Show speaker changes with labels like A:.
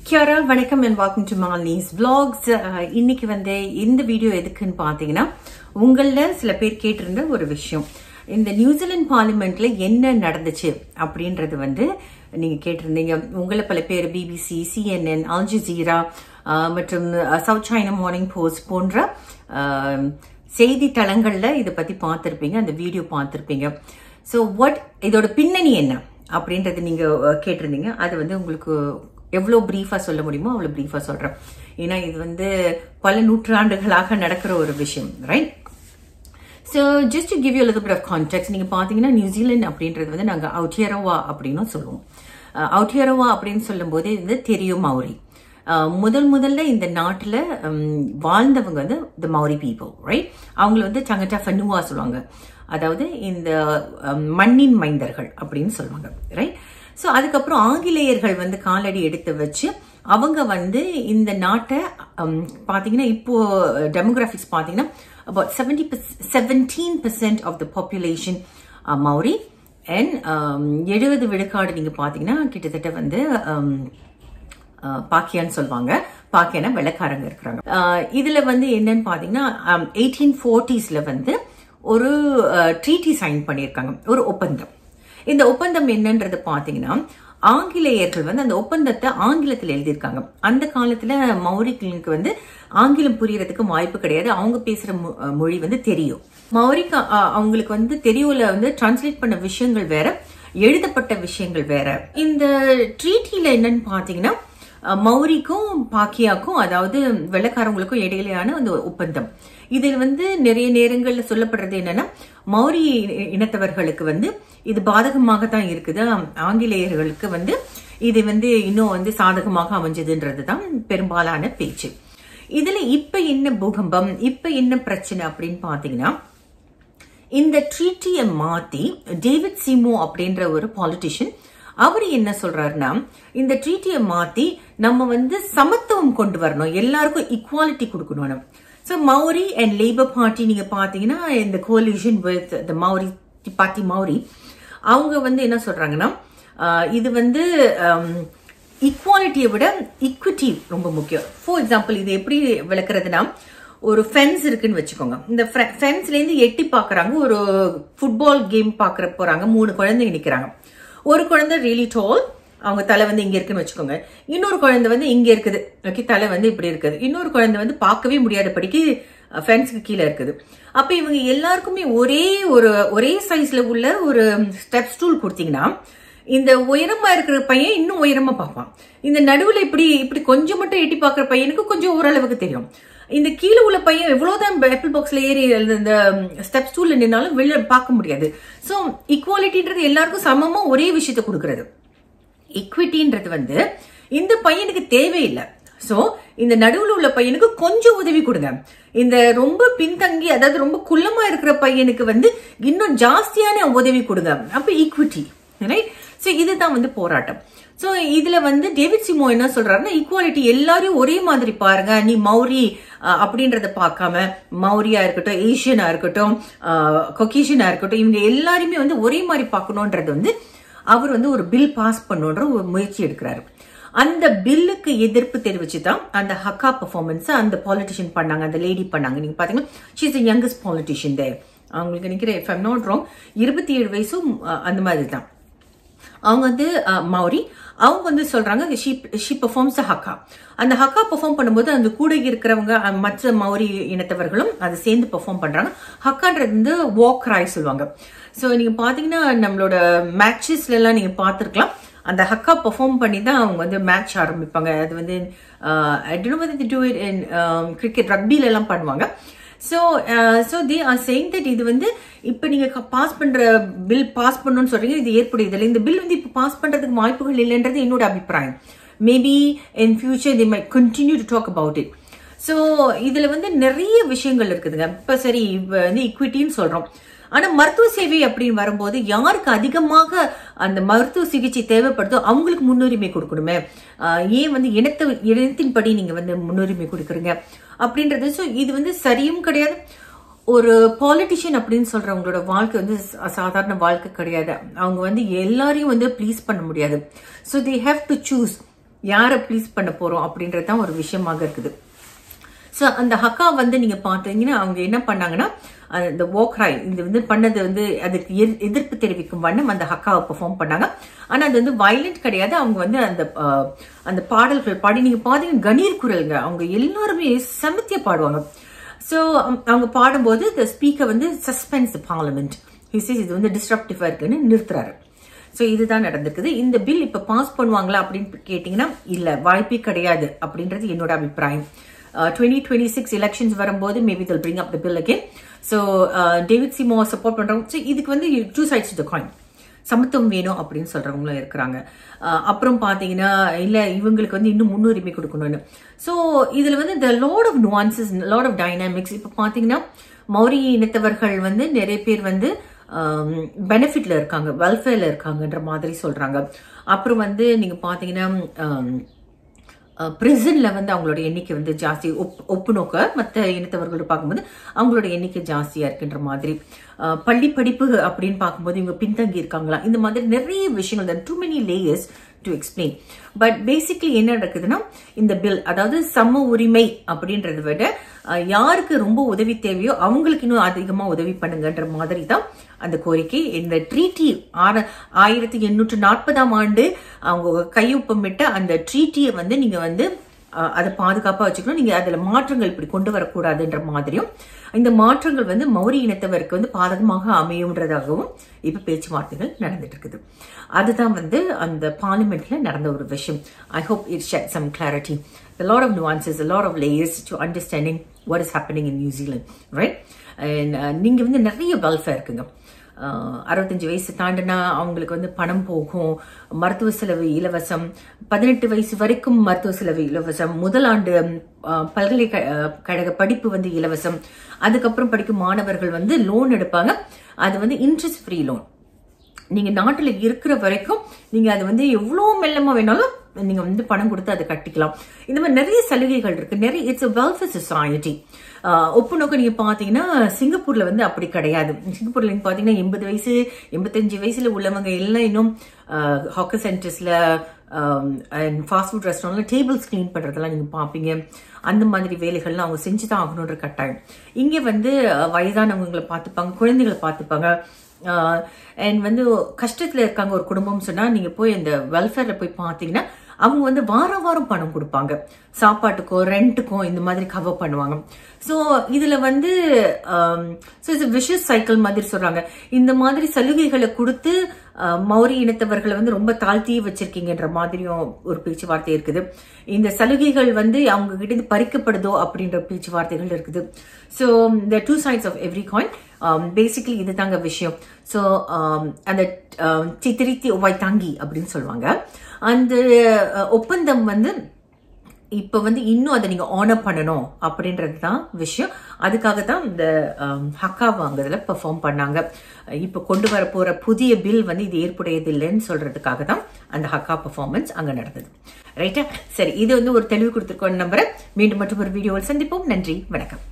A: Kiara, vanakkam and welcome to Malini's vlogs. இன்னைக்கு வந்து இந்த வீடியோ எதுக்குன்னு பாத்தீங்கன்னா உங்கள சில பேர் கேட்டிருந்த ஒரு விஷயம். இந்த நியூசிலாந்து பார்லிமெண்ட்ல என்ன நடந்துச்சு அப்படின்றது வந்து நீங்க கேட்டிருந்தீங்க. உங்கள பல பேர் BBC, CNN, Al Jazeera மற்றும் சவுத் சைனா மார்னிங் போஸ்ட் போன்ற செய்தி தளங்கள்ல இத பத்தி பார்த்திருப்பீங்க, அந்த வீடியோ பார்த்திருப்பீங்க. சோ இதோட பின்னணி என்ன அப்படின்றது நீங்க கேட்டிருந்தீங்க. அது வந்து உங்களுக்கு எவ்வளவு பிரீஃபா சொல்ல முடியுமோ அவ்வளவு பிரீஃபா சொல்றேன். ஏன்னா இது வந்து பல நூற்றாண்டுகளாக நடக்கிற ஒரு விஷயம், right? So just to give you a little bit of context, நீங்க பாத்தீங்கன்னா நியூசிலாந்து அப்படின்றது வந்து நாங்க அவுட்டியரோவா அப்படின்னு சொல்லுவோம். அவுட்டியரோவா அப்படின்னு சொல்லும் போது இது தெரியும் மௌரி. முதல்ல இந்த நாட்டுல வாழ்ந்தவங்க வந்து the Maori people, right? அவங்களை வந்து Tangata Whenua சொல்லுவாங்க, அதாவது இந்த மண்ணின் மைந்தர்கள் அப்படின்னு சொல்லுவாங்க, ரைட்? சோ அதுக்கப்புறம் ஆங்கிலேயர்கள் வந்து காலடி எடுத்து வச்சு அவங்க வந்து இந்த நாட்டை பாத்தீங்கன்னா இப்போ டெமோகிராபிக்ஸ் பாத்தீங்கன்னா about 17% of the population are Maori and 70 விழுக்காடு நீங்க பாத்தீங்கன்னா கிட்டத்தட்ட வந்து பாக்கியான்னு சொல்லுவாங்க. பாக்கியானா வெள்ளக்காரங்க இருக்கிறாங்க. இதுல வந்து என்னன்னு பாத்தீங்கன்னா 1840s வந்து ஒரு ட்ரீட்டி சைன் பண்ணியிருக்காங்க, ஒரு ஒப்பந்தம். இந்த ஒப்பந்தம் என்னன்றது பாத்தீங்கன்னா ஆங்கிலேயர்கள் வந்து அந்த ஒப்பந்தத்தை ஆங்கிலத்தில் எழுதியிருக்காங்க. அந்த காலத்துல மௌரிகளுக்கு வந்து ஆங்கிலம் புரியறதுக்கு வாய்ப்பு கிடையாது. அவங்க பேசுற மொழி வந்து தெரியும். மௌரிக்கு அவங்களுக்கு வந்து தெரியும்ல வந்து டிரான்ஸ்லேட் பண்ண விஷயங்கள் வேற, எழுதப்பட்ட விஷயங்கள் வேற. இந்த ட்ரீட்டில என்னன்னு பாத்தீங்கன்னா மௌரிக்கும் பாக்கியாக்கும், அதாவது வெள்ளக்காரங்களுக்கும் இடையிலான அந்த ஒப்பந்தம். இதில் வந்து நிறைய நேரங்கள்ல சொல்லப்படுறது என்னன்னா மௌரி இனத்தவர்களுக்கு வந்து இது பாதகமாகத்தான் இருக்குது, ஆங்கிலேயர்களுக்கு வந்து இது வந்து இன்னும் வந்து சாதகமாக அமைஞ்சதுன்றதுதான் பெரும்பாலான பேச்சு. இதுல இப்ப என்ன பூகம்பம், இப்ப என்ன பிரச்சனை அப்படின்னு பாத்தீங்கன்னா இந்த ட்ரீட்டியை மாத்தி டேவிட் சீமோ அப்படின்ற ஒரு பாலிட்டிஷியன் அவர் என்ன சொல்றாருன்னா இந்த ட்ரீட்டியை மாத்தி நம்ம வந்து சமத்துவம் கொண்டு வரணும், எல்லாருக்கும் ஈக்குவாலிட்டி கொடுக்கணும். So Maori and Labour Party நீங்க பாத்தீங்கன்னா இந்த coalition with the Maori party Maori அவங்க வந்து என்ன சொல்றாங்கன்னா இது வந்து ஈக்குவாலிட்டியை விட ஈக்விட்டி ரொம்ப முக்கியம். ஃபார் எக்ஸாம்பிள் இது எப்படி விளக்குறதுன்னா ஒரு ஃபென்ஸ் இருக்குன்னு வச்சுக்கோங்க. இந்த ஃபென்ஸ்ல இருந்து எட்டி பாக்குறாங்க, ஒரு ஃபுட்பால் கேம் பாக்குற போறாங்க, 3 குழந்தைங்க நிக்கிறாங்க. ஒரு குழந்தை ரியலி டால், அவங்க தலை வந்து இங்க இருக்குன்னு வச்சுக்கோங்க. இன்னொரு குழந்தை வந்து இங்க இருக்குது, ஓகே, தலை வந்து இப்படி இருக்குது. இன்னொரு குழந்தை வந்து பார்க்கவே முடியாதபடிக்கு ஃபென்ஸ்க்கு கீழே இருக்குது. அப்ப இவங்க எல்லாருக்குமே ஒரே சைஸ்ல உள்ள ஒரு ஸ்டெப் ஸ்டூல் கொடுத்தீங்கன்னா இந்த உயரமா இருக்கிற பையன் இன்னும் உயரமா பார்ப்பான். இந்த நடுவுல இப்படி கொஞ்சம் மட்டும் எட்டி பாக்குற பையனுக்கு கொஞ்சம் ஓரளவுக்கு தெரியும். இந்த கீழே உள்ள பையன் எவ்வளவுதான் ஆப்பிள் பாக்ஸ்ல ஏறி இந்த ஸ்டெப் ஸ்டூல்ல நின்னாலும் வெளில பார்க்க முடியாது. சோ ஈக்குவாலிட்டின்றது எல்லாருக்கும் சமமா ஒரே விஷயத்த கொடுக்கறது. ஈக்விட்டின்றது வந்து இந்த பையனுக்கு தேவையில்லை. சோ இந்த நடுவுல உள்ள பையனுக்கு கொஞ்சம் உதவி கொடுங்க. இந்த ரொம்ப பின்தங்கி, அதாவது ரொம்ப குள்ளமா இருக்கிற பையனுக்கு வந்து இன்னும் ஜாஸ்தியான உதவி கொடுங்க. அப்ப ஈக்விட்டி, ரைட்? சோ இதுதான் வந்து போராட்டம். சோ இதுல வந்து டேவிட் சிமோ என்ன சொல்றாருன்னா ஈக்குவாலிட்டி, எல்லாரையும் ஒரே மாதிரி பாருங்க. நீ மௌரி அப்படின்றத பார்க்காம மௌரியா இருக்கட்டும், ஏசியனா இருக்கட்டும், கொக்கேஷியனா இருக்கட்டும், இவங்க எல்லாருமே வந்து ஒரே மாதிரி பார்க்கணும்ன்றது வந்து அவர் வந்து ஒரு பில் பாஸ் பண்ணுன்ற ஒரு முயற்சி எடுக்கிறாரு. அந்த பில்லுக்கு எதிர்ப்பு தெரிவிச்சுதான் அந்த ஹக்கா பெர்ஃபார்மன்ஸ் அந்த பாலிட்டிஷியன் பண்ணாங்க, அந்த லேடி பண்ணாங்க. நீங்க பாத்தீங்கன்னா she is the youngest politician there. அவங்களுக்கு நினைக்கிறேன் if I'm not wrong 27 வயசும் அந்த மாதிரி தான். அவங்க வந்து மௌரி, அவங்க வந்து சொல்றாங்க she performs the ஹக்கா. அந்த ஹக்கா பெர்ஃபார்ம் பண்ணும்போது அந்த கூட இருக்கிறவங்க மற்ற மௌரி இனத்தவர்களும் அதை சேர்ந்து பெர்ஃபார்ம் பண்றாங்க. ஹக்கான்றது வந்து வாக் கிராய் சொல்லுவாங்க. சோ நீங்க பாத்தீங்கன்னா நம்மளோட மேட்சஸ்ல எல்லாம் நீங்க பாத்துருக்கலாம், அந்த ஹக்கா பெர்ஃபார்ம் பண்ணி தான் அவங்க வந்து மேட்ச் ஆரம்பிப்பாங்க. அது வந்து I don't know whether they do it in cricket, ரக்பில எல்லாம் பண்ணுவாங்க. So they are saying that இது வந்து இப்ப நீங்க பாஸ் பண்ற பில் பாஸ் பண்ணணும்னு சொல்றீங்க, இது ஏற்புடையதில்லை. இந்த பில் வந்து இப்ப பாஸ் பண்றதுக்கு வாய்ப்புகள் இல்லைன்றது என்னோட அபிப்பிராயம். Maybe in future they might continue to talk about it. So இதுல வந்து நிறைய விஷயங்கள் இருக்குதுங்க. இப்ப சரி வந்து ஈக்விட்டின்னு சொல்றோம், ஆனா மருத்துவ சேவை அப்படின்னு வரும்போது யாருக்கு அதிகமாக அந்த மருத்துவ சிகிச்சை தேவைப்படுதோ அவங்களுக்கு முன்னுரிமை கொடுக்கணுமே. ஏன் வந்து இனத்தின்படி நீங்க வந்து முன்னுரிமை கொடுக்குறீங்க அப்படின்றது. சோ இது வந்து சரியும் கிடையாது. ஒரு பாலிட்டிஷியன் அப்படின்னு சொல்றவங்களோட வாழ்க்கை வந்து சாதாரண வாழ்க்கை கிடையாது. அவங்க வந்து எல்லாரையும் வந்து ப்ளீஸ் பண்ண முடியாது. So they have to choose யாரை ப்ளீஸ் பண்ண போறோம் அப்படின்றது தான் ஒரு விஷயமாக இருக்குது. ஸோ அந்த ஹக்கா வந்து நீங்க பார்த்தீங்கன்னா அவங்க என்ன பண்ணாங்கன்னா இந்த வோக்ராய் இது வந்து பண்ணது வந்து அதுக்கு எதிர்ப்பு தெரிவிக்கும் வண்ணம் அந்த ஹக்காவை பெர்ஃபார்ம் பண்ணாங்க. ஆனா அது வந்து வயலண்ட் கிடையாது. அவங்க வந்து அந்த பாடல்கள் பாடி நீங்க பாத்தீங்கன்னா கணீர் குரலுங்க, அவங்க எல்லாருமே செமத்தியா பாடுவாங்க. ஸோ அவங்க பாடும்போது இந்த ஸ்பீக்கர் வந்து சஸ்பென்ஸ் பார்லிமெண்ட் இது வந்து டிஸ்ட்ரப்டிவா இருக்குன்னு நிறுத்துறாரு. ஸோ இதுதான் நடந்திருக்குது. இந்த பில் இப்ப பாஸ் பண்ணுவாங்களா அப்படின்னு கேட்டீங்கன்னா இல்ல, வாய்ப்பே கிடையாது அப்படின்றது என்னோட அபிப்பிராயம். 2026 elections வரும்போது maybe they'll bring up the bill again. So David சீமோ சப்போர்ட் பண்றவங்க. ஸோ இதுக்கு வந்து டூ சைட்ஸ் த காயின், சமத்துவம் வேணும் அப்படின்னு சொல்றவங்களும் இருக்கிறாங்க. அப்புறம் பாத்தீங்கன்னா இல்ல இவங்களுக்கு வந்து இன்னும் முன்னுரிமை கொடுக்கணும்னு. ஸோ இதுல வந்து the lot of nuances, lot of dynamics. இப்ப பாத்தீங்கன்னா மௌரி இனத்தவர்கள் வந்து நிறைய பேர் வந்து பெனிஃபிட்ல இருக்காங்க, வெல்ஃபேர்ல இருக்காங்கன்ற மாதிரி சொல்றாங்க. அப்புறம் வந்து நீங்க பாத்தீங்கன்னா பிரிசன்ல வந்து அவங்களோட எண்ணிக்கை வந்து ஜாஸ்தி, ஒப்பு நோக்க மற்ற இனத்தவர்களோட பார்க்கும்போது அவங்களோட எண்ணிக்கை ஜாஸ்தியா இருக்குன்ற மாதிரி. பள்ளி படிப்பு அப்படின்னு பார்க்கும்போது இவங்க பின்தங்கி இருக்காங்களா, இந்த மாதிரி நிறைய விஷயங்கள், too many layers to explain. But basically என்ன நடக்குதுன்னா இந்த பில், அதாவது சம உரிமை அப்படின்றத விட யாருக்கு ரொம்ப உதவி தேவையோ அவங்களுக்கு இன்னும் அதிகமா உதவி பண்ணுங்கன்ற மாதிரி தான் அந்த கோரிக்கை. இந்த ட்ரீட்டி 1840ஆம் ஆண்டு அவங்க கையொப்பமிட்ட அந்த ட்ரீட்டியை வந்து நீங்க வந்து அதை பாதுகாப்பா வச்சுக்கணும், நீங்க அதுல மாற்றங்கள் இப்படி கொண்டு வரக்கூடாதுன்ற மாதிரியும், இந்த மாற்றங்கள் வந்து மௌரி இனத்தவருக்கு வந்து பாதகமாக அமையும்ன்றதாகவும் இப்ப பேச்சுவார்த்தைகள் நடந்துட்டு இருக்குது. அதுதான் வந்து அந்த பார்லிமெண்ட்ல நடந்த ஒரு விஷயம். I hope it shed some clarity. A lot of nuances, a lot of layers to understanding what is happening in New Zealand, right? And நீங்க வந்து நிறைய வெல்ஃபேர் இருக்குங்க. 65 வயசு தாண்டினா அவங்களுக்கு வந்து பணம் போகும், மருத்துவ செலவு இலவசம், 18 வயசு வரைக்கும் மருத்துவ செலவு இலவசம், முதலாண்டு பல்கலைக்கழக படிப்பு வந்து இலவசம், அதுக்கப்புறம் படிக்கும் மாணவர்கள் வந்து லோன் எடுப்பாங்க, அது வந்து இன்ட்ரெஸ்ட் ஃப்ரீ லோன். நீங்க நாட்டுல இருக்கிற வரைக்கும் நீங்க அது வந்து எவ்வளவு மெல்லமா வேணாலும் நீங்க வந்து பணம் கொடுத்து அதை கட்டிக்கலாம். இந்த மாதிரி நிறைய சலுகைகள் இருக்கு, நிறைய. It's a welfare society. ஒப்பு நோக்க நீங்க பாத்தீங்கன்னா சிங்கப்பூர்ல வந்து அப்படி கிடையாது. சிங்கப்பூர்ல நீங்க பாத்தீங்கன்னா 80 வயசு 85 வயசுல உள்ளவங்க எல்லாம் இன்னும் ஹாக்கர் சென்டர்ஸ்ல ஃபாஸ்ட் ஃபுட் ரெஸ்டாரண்ட்ல டேபிள்ஸ் கிளீன் பண்றதெல்லாம் நீங்க பாப்பீங்க. அந்த மாதிரி வேலைகள்லாம் அவங்க செஞ்சுதான் ஆகணும்ன்ற கட்டாயம். இங்க வந்து வயதானவங்களை பார்த்துப்பாங்க, குழந்தைகளை பார்த்துப்பாங்க. அண்ட் வந்து கஷ்டத்துல இருக்காங்க ஒரு குடும்பம் சொன்னா நீங்க போய் இந்த வெல்ஃபேர்ல போய் பாத்தீங்கன்னா அவங்க வந்து வாரம் வாரம் பணம் கொடுப்பாங்க, சாப்பாட்டுக்கோ ரெண்ட்டுக்கோ இந்த மாதிரி கவர் பண்ணுவாங்க. ஸோ இதுல வந்து விஷஸ் சைக்கிள் மாதிரி சொல்றாங்க. இந்த மாதிரி சலுகைகளை கொடுத்து மௌரி இனத்தவர்களை வந்து ரொம்ப தாழ்த்தியே வச்சிருக்கீங்கன்ற மாதிரியும் ஒரு பேச்சுவார்த்தை இருக்குது. இந்த சலுகைகள் வந்து அவங்க கிட்ட இருந்து பறிக்கப்படுதோ அப்படின்ற பேச்சுவார்த்தைகள் இருக்குது. So the two sides of every coin. Basically இதுதாங்க விஷயம். ஸோ அந்த சித்திரித்தி ஒவ்வாய் தாங்கி அப்படின்னு சொல்லுவாங்க. அந்த ஒப்பந்தம் வந்து இப்ப வந்து இன்னும் அதை நீங்க ஆனர் பண்ணணும் அப்படின்றது தான் விஷயம். அதுக்காக தான் இந்த ஹக்கா வாங்குறதுல பெர்ஃபார்ம் பண்ணாங்க. இப்ப கொண்டு வர போற புதிய பில் வந்து இது ஏற்புடையது இல்லைன்னு சொல்றதுக்காக தான் அந்த ஹக்கா பெர்ஃபார்மன்ஸ் அங்க நடந்தது. ரைட்டா? சரி, இது வந்து ஒரு தெளிவு கொடுத்துருக்கோம் நம்புறேன். மீண்டும் மற்றும் ஒரு வீடியோவில் சந்திப்போம். நன்றி, வணக்கம்.